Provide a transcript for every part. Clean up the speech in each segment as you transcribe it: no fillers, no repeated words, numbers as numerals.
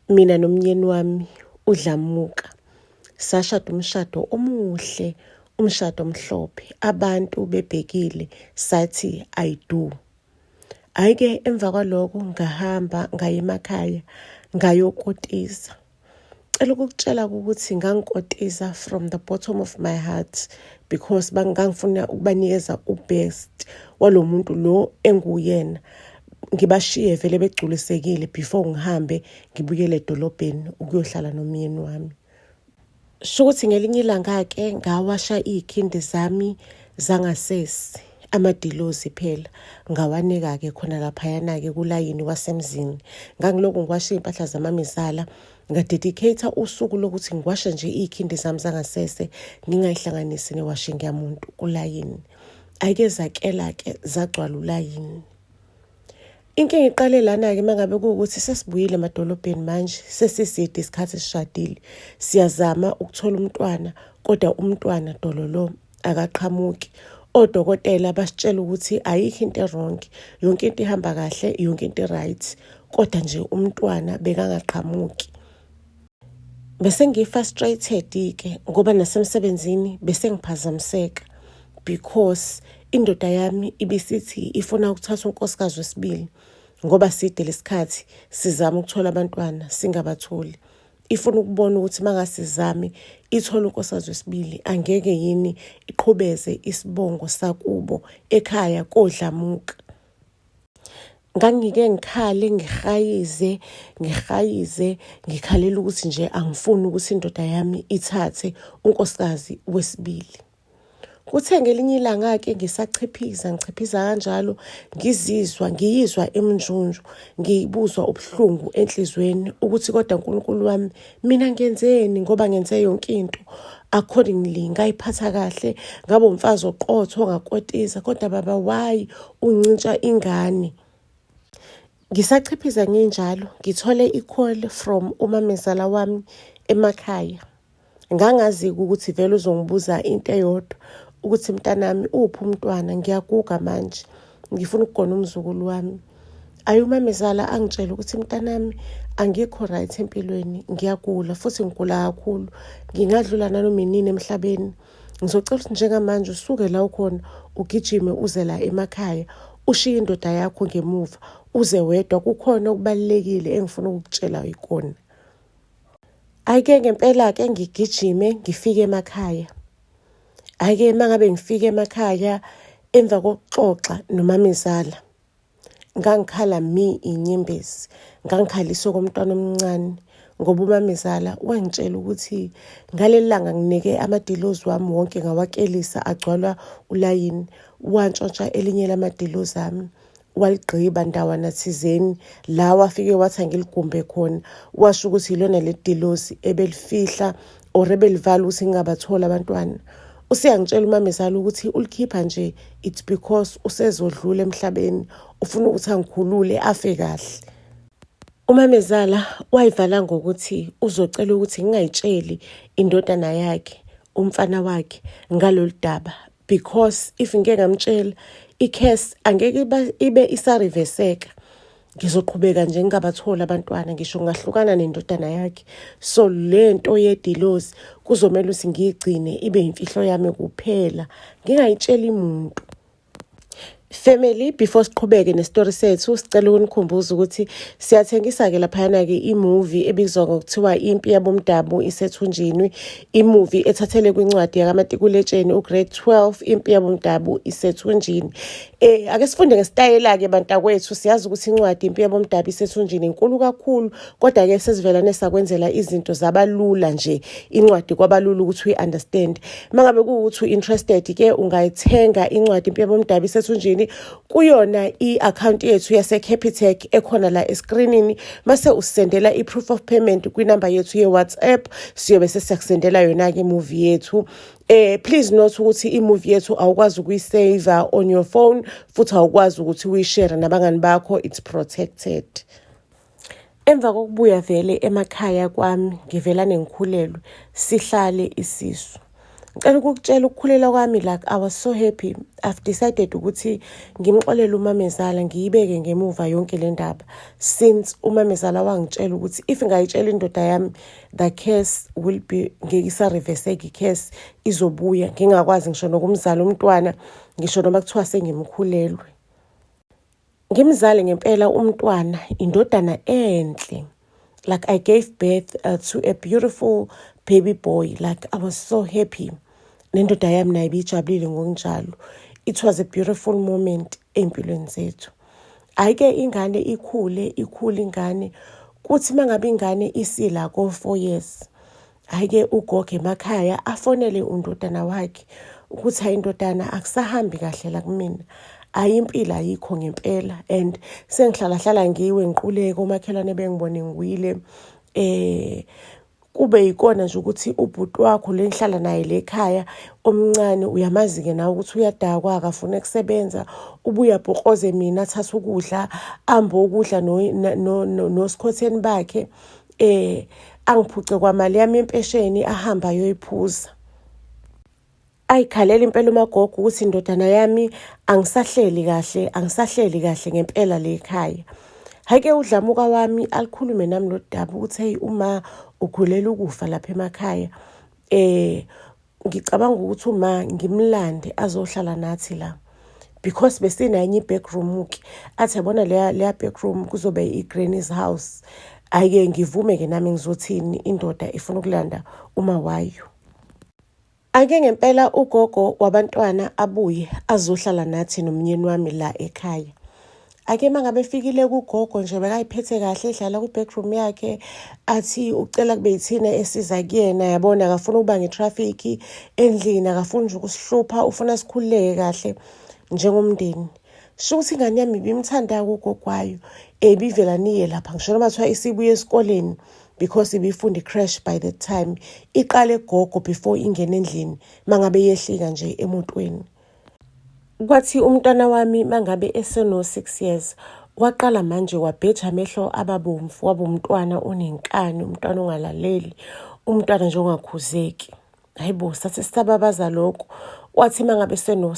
Mina nomyeni wami uDlamuka sashada umshado omuhle, umshado omhlophe. Abantu bebhekile sathi I do. Ayike emva kwaloko ngahamba ngaya emakhaya ngayokotiza. Cela ukukutshela ukuthi ngangikotiza from the bottom of my heart because ngangifuna ukubanikeza ubest walomuntu lo enguyena. Ngibashiye vele begculisekile before ngihambe ngibuyele edolobheni ukuyohlala nomyeni wami. Shukuthi ngelinye ilanga ke ngawasha ikhindi zami zangasese amadilozi phela ngawanika ke khona laphayana ke kulayini wasemzini. Ngangiloko ngiwasha impahla zamamizala ngadedicate usuku lokuthi ngiwashe nje ikhindi zami zangasese ngingayihlanganisi newashing yamuntu kulayini. Ayike zakela ke zagcwala ulayini. Inkinga iqale lana ke mangabe kuukuthi sesibuyile emadolobheni manje sesiside isikhathi sishadile siyazama ukuthola umntwana kodwa umntwana dololo akaqhamuki. Odokotela basitshela ukuthi ayikho into wrong, yonke into ihamba kahle, yonke into right, kodwa nje umntwana bekangaqhamuki. Bese ngifrustrated ke ngoba nasemsebenzini bese ngiphazamiseka because indoda yami ibisithi ifuna ukuthatha unkosikazi wesibili ngoba side lesikhathi sizama ukuthola abantwana singabatholi. Ifuna ukubona ukuthi mangasizami ithola unkosikazi wesibili angeke yini iqhubeze isibongo sakubo ekhaya koDlamuka. Ngangike ngikhale ngikhalela ukuthi nje angifuni ukuthi indoda yami ithathe unkosikazi wesibili. Kuthe ngelinye ilanga ke ngisachiphiza kanjalo ngiyizwa emnjunju, ngibuzwa ubuhlungu enhlizweni ukuthi kodwa uNkulunkulu wami mina ngenzeni ngoba ngenze yonke into accordingly ngayiphatha kahle, ngabe umfazi oqotho ngakotiza kodwa baba why uncintsha ingane. Ngisachiphiza nginjalo ngithole i-call from umamezala wami emakhaya. Ngangazi ukuthi vele uzongibuza into eyodwa ukuthi mntanami uphi umntwana, ngiyaguga manje ngifuna ukugona umzukulu wami. Ayumamezala angitshela ukuthi mntanami angikho right empilweni, ngiyagula futhi ngigula kakhulu, ngingadlula nanoma inini emhlabeni. Ngizocela ukuthi njengamanje usuke la ukhona ugijime uze la emakhaya ushiye indoda yakho ngemuva uze wedwa, kukhona okubalekile engifuna ukukutshela ikona. Ayike ngempela ke ngigijime ngifike emakhaya. Ayike mangabe ngifike emakhaya emva kokuxoxa nomamezala ngangikhala inyembezi, ngangikhalisa komntwana omncane ngoba umamezala wangitshela ukuthi ngalelanga nginike amadilozi wami wonke ngawakelisa agcwala ulayini, wantshontsha elinye lamadilozi ami waligqiba ndawana thizeni la wafike wathi angiligumbe khona, washo ukuthi ilona ledilozi ebelifihla or ebelivala ukuthi ngingabathola abantwana. Usiyangitshela umamezala ukuthi ulikhipha nje it's because usezodlula emhlabeni, ufuna ukuthi angikhulule afe kahle. Umamezala wayivala ngokuthi uzocela ukuthi ngingayitsheli indodana yakhe, umfana wakhe ngalolu daba because if ngeke ngamtshela i-case angeke ibe isariveseka. Ngizoqhubeka nje ngingabathola abantwana ngisho ngahlukana nendodana yakhe. So lento yedilozi kuzomela ukuthi ngiyigcine ibe imfihlo yami kuphela, ngingayitsheli umuntu. Family, before siqhubeke nestory sethu sicela ukunikhumbuza ukuthi siyathengisa ke laphayana ke imovie ebizwa ngokuthiwa Impi Yabomdabu isethunjini, imovie ethathele kwincwadi yakaMatikuletsheni ugrade 12 Impi Yabomdabu isethunjini. Ake sifunde ngesitayela ke bantakwethu, siyazi ukuthi incwadi Impi Yabomdabu isethunjini inkulu kakhulu kodwa ke sesivela nesakwenzela izinto zabalula nje, incwadi kwabalula ukuthi uyiunderstand. Mangabe kuukuthi interested ke ungayithenga incwadi Impi Yabomdabu isethunjini kuyona i-account yethu yase-Capitec ekhona la escreenini. Mase usendela i-proof of payment kwinamba yethu ye-WhatsApp, siyobe sesiyakusendela yona-ke imovie yethu. Please note ukuthi imovie yethu awukwazi ukuyisave on your phone futhi awukwazi ukuthi uyishare nabangani bakho, it's protected. Emva kokubuya vele emakhaya kwami ngivela nengikhulelwe sihlale isisu. Ngicela ukukutshela ukukhulela kwami, like I was so happy. I've decided ukuthi ngimxolele umamezala ngiyibeke ngemuva yonke le ndaba, since umamezala wangitshela ukuthi if ngayitshela indoda yami the case will be ngekisa-reverse-eke i-case izobuya ngingakwazi ngisho nokumzala umntwana, ngisho noma kuthiwa sengimkhulelwe. Ngimzale ngempela umntwana, indodana enhle. Like I gave birth to a beautiful baby boy. Like I was so happy. Nendoda yami nayo ibijabulile ngokunjalo. It was a beautiful moment empilweni zethu. Ayike ingane ikhule ingane. Kuthi mangabe ingane isila ko 4 years. Ayike ugogo emakhaya afonele undodana wakhe ukuthi hayi indodana akusahambi kahle la kumina. Ayimpilo ayikho ngempela, and sengihlala ngiwe ngiquleke omakhelwane bengibone ngiwile. Kube yikona nje ukuthi ubhuti wakho lengihlala naye lekhaya omncane uyamazi ke nawe ukuthi uyadakwa akafuna ukusebenza, ubuya bhokoze mina athatha ukudla ambo ukudla nosikhotheni bakhe, angiphuce kwamali yami empesheni ahamba ayoyiphuza. Ayikhalela impela umagogo ukuthi indodana yami angisahleli kahle ngempela lekhaya. Hake udlamuka wami alikhulume nami lo daba ukuthi hey uma ukhulela ukufa lapha emakhaya, ngicabanga ukuthi uma ngimlande azohlala nathi la, because besinanye i-backroom ke athi yabona leya backroom kuzobe i-granny's house. Ayike ngivume ke nami ngizothini indoda ifuna ukulanda uma wayo. Ake ngempela ugogo wabantwana abuye azohlala nathi nomnyeni wami la ekhaya. Ake mangabe efikile kugogo nje bekayiphethe kahle edlala ku-backroom yakhe, athi ucela kube yithina esiza kuyena, yabona akafuna ukuba ngetraffic endlini, akafuni nje ukusihlupha, ufuna sikhululeke kahle njengomndeni. Sho ukuthi ingane yami ibimthanda ugogo wayo, ibivela niye lapha ngisho noma kuthiwa isibuye esikoleni, because ibifunda i-crash by that time. Iqale gogo before ingene endlini mangabe yehlika nje emotweni. Kwathi umntwana wami mangabe eseno 6 years waqala manje wabheja amehlo ababomvu, waba umntwana onenkani, umntwana ongalaleli, umntwana nje ongakhuzeki. Hayibo sathi sisababaza lokho. Wathi mangabe seno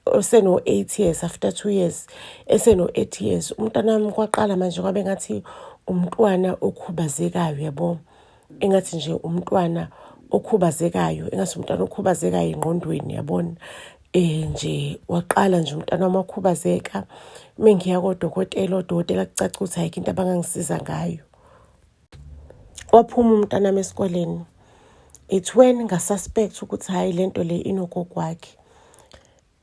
8 years, after 2 years eseno 8 years, umntwana wami kwaqala manje kwabe ngathi umntwana okhubazekayo, yabo. Engathi nje umntwana okhubazekayo, engathi umntwana okhubazekayo engqondweni, yabona. Nje waqala nje umntwana wamakhubazeka. Mengiya kodokotela, odokotela kucaca ukuthi ayikho into abangangisiza ngayo. Waphuma umntwana wami esikoleni. It's when ngasuspect ukuthi hayi lento le inogogo wakhe.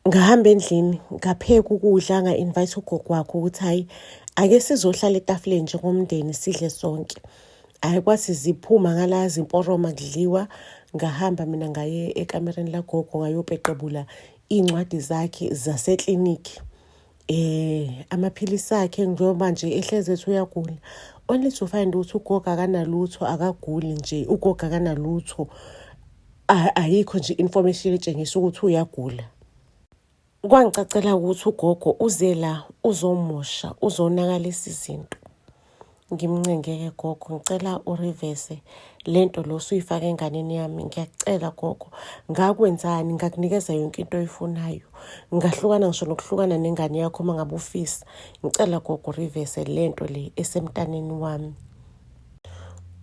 Ngahamba endlini ngapheka ukudla, nga-invite ugogo wakhe ukuthi hayi ake sizohlala etafuleni njengomndeni sidle sonke. Hayi kwathi ziphuma ngala zimporoma kudliwa, ngahamba mina ngaye ekamereni lagogo ngayopeqebula incwadi zakhe zasekliniki. Amaphilisi akhe njengoba nje ehleze ethi uyagula. Only to find ukuthi ugogo akanalutho, akaguli nje, ugogo akanalutho. Ayikho nje information etshengisa ukuthi uyagula. Kwangicacela ukuthi ugogo uze la uzomosha, uzonakalisa izinto. Ngimncengeke gogo, ngicela ureverse lento lo usuyifaka enganeni yami, ngiyakucela gogo. Ngakwenzani, ngakunikeza yonke into oyifunayo, ngahlukana ngisho nokuhlukana nengane yakho mangabe ufisa. Ngicela gogo reverse lento le esemntaneni wami.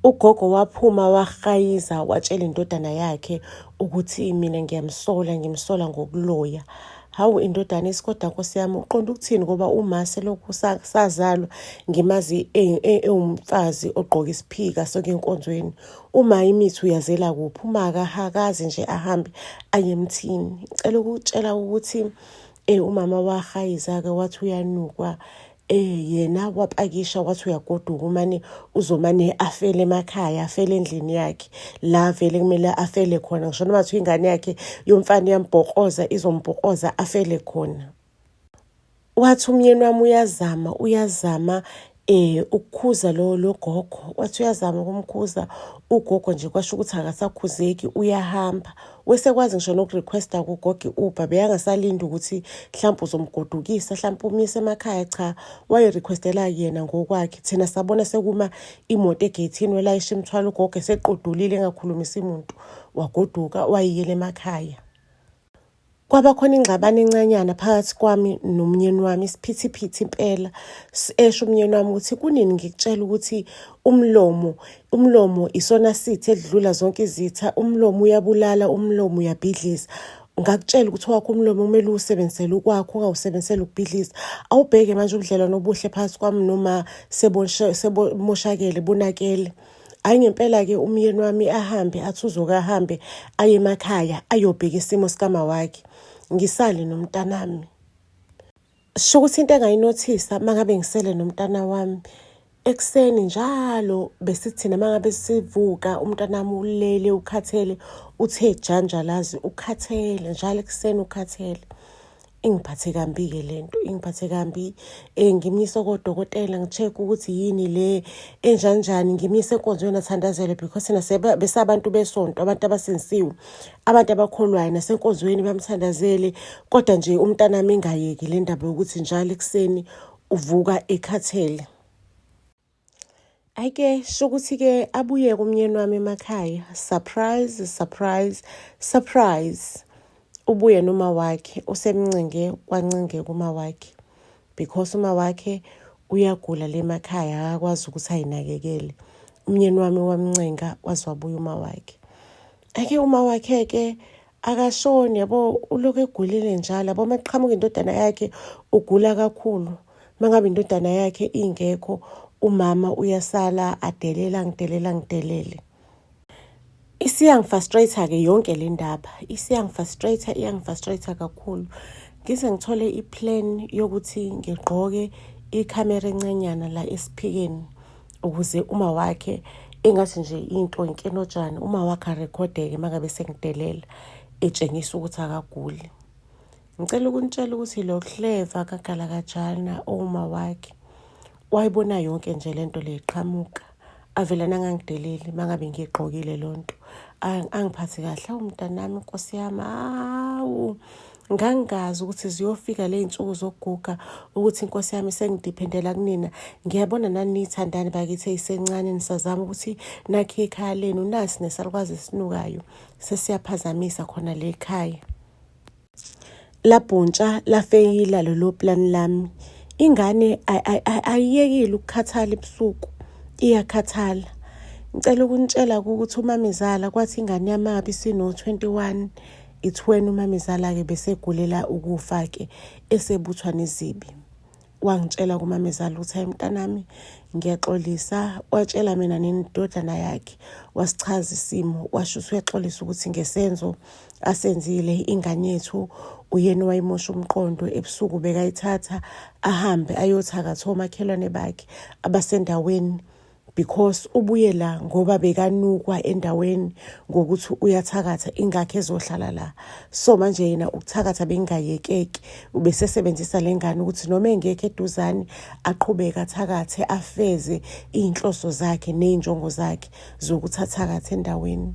Ugogo waphuma wahayiza watshela indodana yakhe ukuthi mina ngimsola ngokuloya. Hawu indodana isikoda Nkosi yami, uqonda ukuthini ngoba uma selokhu sazalwa ngimazi umfazi ogqoka isiphika sonke enkonzweni. Uma imithi uyazela kuphi, uma akahakazi nje ahambe ayemthini. Ngicela ukutshela ukuthi umama wahayiza ke wathi uyanukwa. Yena wapakisha wathi uyagoduka umane uzomane afele emakhaya, afele endlini yakhe la vele kumele afele khona, ngisho noma kuthiwa ingane yakhe yomfana yambhokoza izombhokoza afele khona. Wathi umyeni wami uyazama ukukhuza lo gogo. Wathi uyazama ukumkhuza ugogo nje kwasho ukuthi akasakhuzeki uyahamba. Wesekwazi ngisho nokurequesta kugogo i-Uber, beyangasalindi ukuthi mhlawumbe uzomgodukisa, mhlawumbe umise emakhaya, cha, wayerequestela yena ngokwakhe. Thina sabona sekuma imoto egeyithini welayisha imithwalo, ugogo esequdulile engakhulumisa umuntu, wagoduka wayiyela emakhaya. Kwaba khona ingxabano encanyana phakathi kwami nomyeni wami, isiphithiphithi impela. Esho umyeni wami ukuthi kunini ngikutshela ukuthi umlomo isona sithi edlula zonke izitha, umlomo uyabulala, umlomo uyabhidliza. Ngakutshela ukuthi wakho umlomo kumele uwusebenzisele ukwakho, ungawusebenziseli ukubhidliza. Awubheke manje ubudlelwano obuhle phakathi kwami noma sebomoshakele, bonakele. Hayi ngempela-ke umyeni wami ahambe, athi uzoke ahambe aye emakhaya ayobheka isimo sikama wakhe. Ngisale nomntanami. Sho ukuthi into engayinothisa mangabe ngisele nomntana wami, ekuseni njalo besithina mangabe sivuka umntanami ulele ukhathele, uthe janjalazi ukhathele, njalo ekuseni ukhathele. Ingiphathe kambi-ke lento, ingiphathe kambi. Ngimyise kodokotela ngi-check ukuthi yini le enjanjani, ngimyise enkonzweni athandazele because thina besabantu besonto, abantu abasindisiwe, abantu abakholwayo, nasenkonzweni bamthandazele. Kodwa nje umntanami ingayeki le ndaba yokuthi njalo ekuseni uvuka ekhathele. Ayike sho ukuthi-ke abuyeke umyeni wami emakhaya. Surprise, surprise, surprise. Ubuye noma wakhe, usemncenge kwancinge kuma wakhe, because uma wakhe uyagula le emakhaya, akakwazi ukuthi ayinakekele. Umyeni wami wamncenga waze wabuya uma wakhe. Ake uma wakhe-ke akashoni, yabo, ulokhu egulile njalo. Yabo maqhamuka indodana yakhe ugula kakhulu. Mangabe indodana yakhe ingekho, umama uyasala adelela ngidelele. Isiyangifrustrate-ke yonke le ndaba. Iyangifrustrate kakhulu. Ngize ngithole i-plan yokuthi ngigqoke ikhamera encanyana la esiphikeni ukuze uma wakhe engathi nje into inkenojana, uma wakhe arekhodeke mangabe sengidelela etshengisa ukuthi akaguli. Ngicela ukunitshela ukuthi lo Clever kaGalakajana uma wakhe wayibona yonke nje lento le iqhamuka. Avela nangangideleli mangabe ngigqokile lonto. Angiphathi kahle umntanami, Nkosi yami. Awu, ngangazi ukuthi ziyofika le zinsuku zokuguga ukuthi Nkosi yami sengidiphendela kunina. Ngiyabona nani nithandani bakithi eyisencane nisazama ukuthi nakhe ekhaya lenu, nasi nesalukwazi esinukayo sesiyaphazamisa khona le ekhaya. Labhuntsha lafeyila lo plan lami. Ingane ayiyekile ukukhathala ebusuku, iyakhathala. Ngicela ukunitshela ukuthi uMamezala kwathi ingane yamabi sino 21, ithweni uMamezala-ke besegulela ukufa-ke esebuthwa nezibi. Wangitshela kuMamezala ukuthi hayi mntanami ngiyaxolisa, watshela mina nendodana yakhe, wasichaza isimo, washo uyaxolisa ukuthi ngesenzo asenzile ingane yethu uyena wayimosha umqondo. Ebusuku bekayithatha ahambe ayothakatha omakhelwane bakhe abasendaweni, because ubuye la ngoba bekanukwa endaweni ngokuthi uyathakatha ingakho ezohlala la. So manje yena ukuthakatha bengayekeki, ubesesebenzisa lengane ukuthi noma engekho eduzane aqhubeke athakathe afeze inhloso zakhe nezinjongo zakhe zokuthi athakathe endaweni.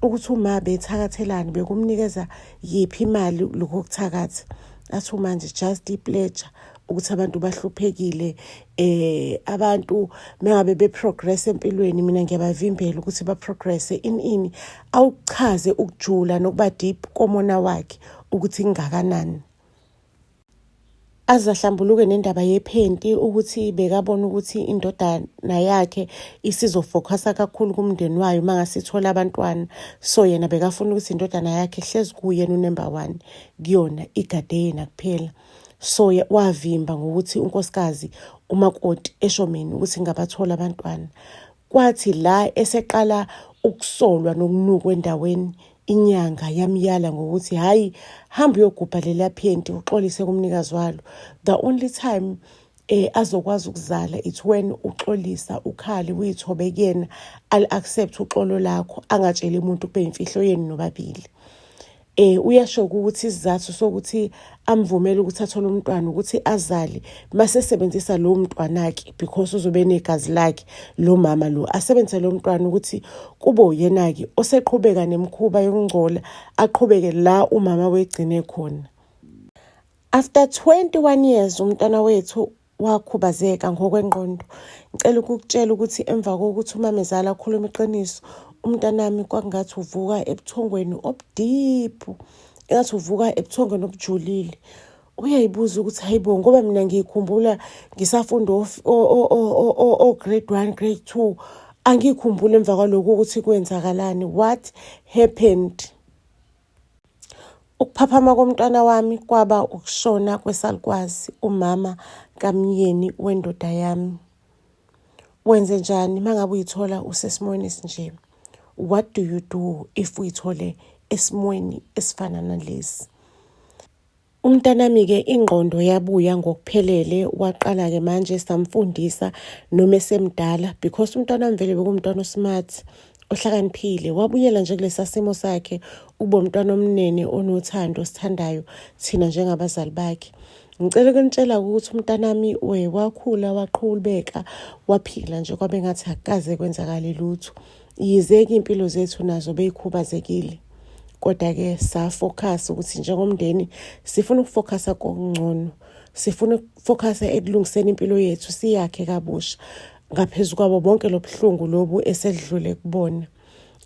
Ukuthi uma bethakathelani bekumnikeza yiphi imali lokuthakatha. Athi manje just i-pleasure ukuthi abantu bahluphekile, abantu mengabe beprogress empilweni, mina ngiyabavimbela ukuthi baprogress ini. Awuchaze ukujula nokuba deep komona wakhe ukuthi kungakanani. Azahlambuluke nendaba yephenti ukuthi bekabona ukuthi indodana yakhe isizofocusa kakhulu kumndeni wayo mangasithola abantwana. So yena bekafuna ukuthi indodana yakhe hlezi kuyena unumber 1 kuyona, igade yena kuphela. So wavimba ngokuthi unkosikazi umakoti eshomini ukuthi ngabathola abantwana. Kwathi la eseqala ukusolwa nokunukwa endaweni, inyanga yamyala ngokuthi hayi hamba uyogubha lela phenti uxolise kumnikazi walo. The only time azokwazi ukuzala it's when uxolisa ukhali uyithobe kuyena, al accept uxolo lakho, angatsheli umuntu kube imfihlo yenu nobabili. uyasho ukuthi isizathu sokuthi amvumele ukuthi athole umntwana ukuthi azale mase sebenzisa lo mntwana-ke because uzobe negazi lakhe lo mama lo asebenzise lo mntwana ukuthi kube uyena-ke oseqhubeka nemikhuba yokungcola aqhubeke la umama wegcine khona. After 21 years umntwana wethu wakhubazeka ngokwengqondo. Ngicela ukukutshela ukuthi emva kokuthi umama ezala akhuluma iqiniso, umntanami kwakungathi uvuka ebuthongweni obudiphu, engathi uvuka ebuthongweni obujulile. Uyayibuza ukuthi hayibo ngoba mina ngiyikhumbula ngisafunda grade 1 grade 2 angikhumbula emva kwalokho ukuthi kwenzakalani, what happened. Ukuphaphama komntwana wami kwaba ukushona kwesalukazi umama kamyeni wendoda yami. Wenze njani mangabe uyithola usesimweni esinje? What do you do if uyithole esimweni esifana nalesi? Umntanami-ke ingqondo yabuya ngokuphelele, waqala-ke manje samfundisa noma esemdala because umntwana wami vele bekumntwana osmart, ohlakaniphile. Wabuyela nje kulesa simo sakhe ube umntwana omnene onothando osithandayo thina njengabazali bakhe. Ngicela ukunitshela ukuthi umntanami wakhula waqhubeka waphila nje kwabe ngathi akukaze kwenzakale lutho. Yize-ke impilo zethu nazo beyikhubazekile. Kodwa-ke safocus ukuthi njengomndeni sifuna ukufocus kokungcono. Sifuna ukufocus ekulungiseni impilo yethu siyakhe kabusha ngaphezulu kwabo bonke lobuhlungu lobu esedlule kubona.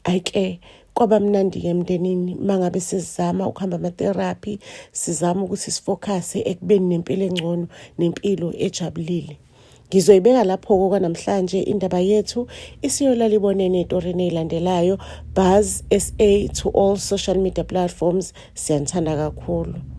Ayike kwaba mnandi emndenini mangabe sizama ukuhamba ama-therapy, sizama ukuthi sifocus ekubeni nempilo engcono nempilo ejabulile. Ngizoyibeka lapho kwanamhlanje indaba yethu isiyolala ibonene etoreni ezilandelayo. Buzz SA to all social media platforms. Siyanthanda kakhulu.